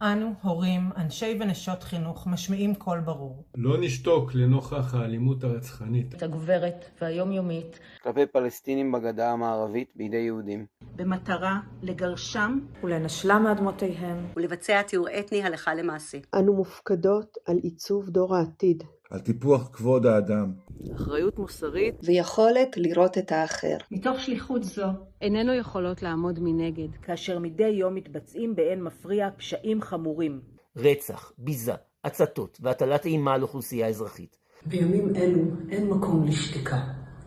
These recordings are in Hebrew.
אנו, הורים, אנשי ונשות חינוך, משמיעים קול ברור. לא נשתוק לנוכח האלימות הרצחנית הגוברת והיומיומית כלפי פלסטינים בגדה המערבית בידי יהודים. במטרה לגרשם ולנשלם מאדמותיהם. ולבצע טיהור אתני הלכה למעשה. אנו מופקדות על עיצוב דור העתיד. על טיפוח כבוד האדם. אחריות מוסרית ויכולת לראות את האחר. מתוך שליחות זו איננו יכולות לעמוד מנגד. כאשר מדי יום מתבצעים באין מפריע פשעים חמורים. רצח, ביזה, הצתות והטלת אימה על אוכלוסייה אזרחית. בימים אלו אין מקום לשתיקה.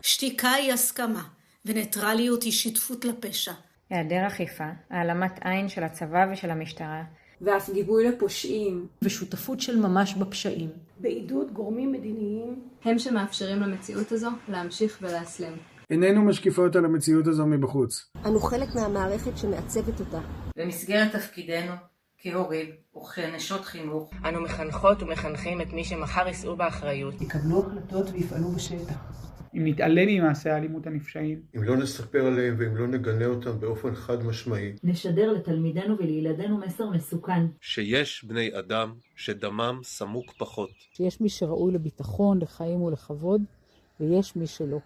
שתיקה היא הסכמה, וניטרליות היא שותפות לפשע. היעדר אכיפה, העלמת עין של הצבא ושל המשטרה, ואף גיבוי לפושעים, ושותפות של ממש בפשעים. בעידוד גורמים מדיניים הם שמאפשרים למציאות הזו להמשיך ולהסלים. איננו משקיפות על המציאות הזו מבחוץ. אנו חלק מהמערכת שמעצבת אותה. במסגרת תפקידנו כהורים וכנשות חינוך, אנו מחנכות ומחנכים את מי שמחר יישאו באחריות. יקבלו החלטות ויפעלו בשטח. אם נתעלם ממעשי האלימות הנפשעים, אם לא נספר עליהם ואם לא נגנה אותם באופן חד משמעי, נשדר לתלמידינו ולילדינו מסר מסוכן. שיש בני אדם שדמם סמוק פחות. שיש מי שראוי לביטחון, לחיים ולכבוד, ויש מי שלא.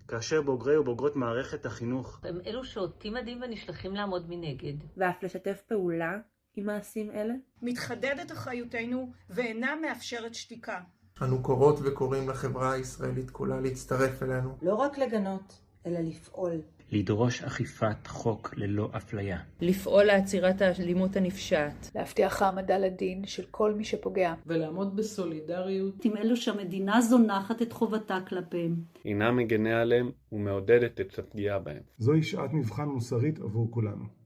כאשר בוגרי ובוגרות מערכת החינוך הם אלו שאותי מדהים ונשלחים לעמוד מנגד. ואף לשתף פעולה עם מעשים אלה. מתחדדת אחריותנו ואינה מאפשרת שתיקה. אנו קוראות וקוראים לחברה הישראלית כולה להצטרף אלינו. לא רק לגנות, אלא לפעול. לדרוש אכיפת חוק ללא אפליה. לפעול לעצירת האלימות הנפשעת, להבטיח העמדה לדין של כל מי שפוגע. ולעמוד בסולידריות עם אלו שהמדינה זונחת את חובתה כלפיהם. אינה מגנה עליהם ומעודדת את הפגיעה בהם. זוהי שעת מבחן מוסרית עבור כולנו.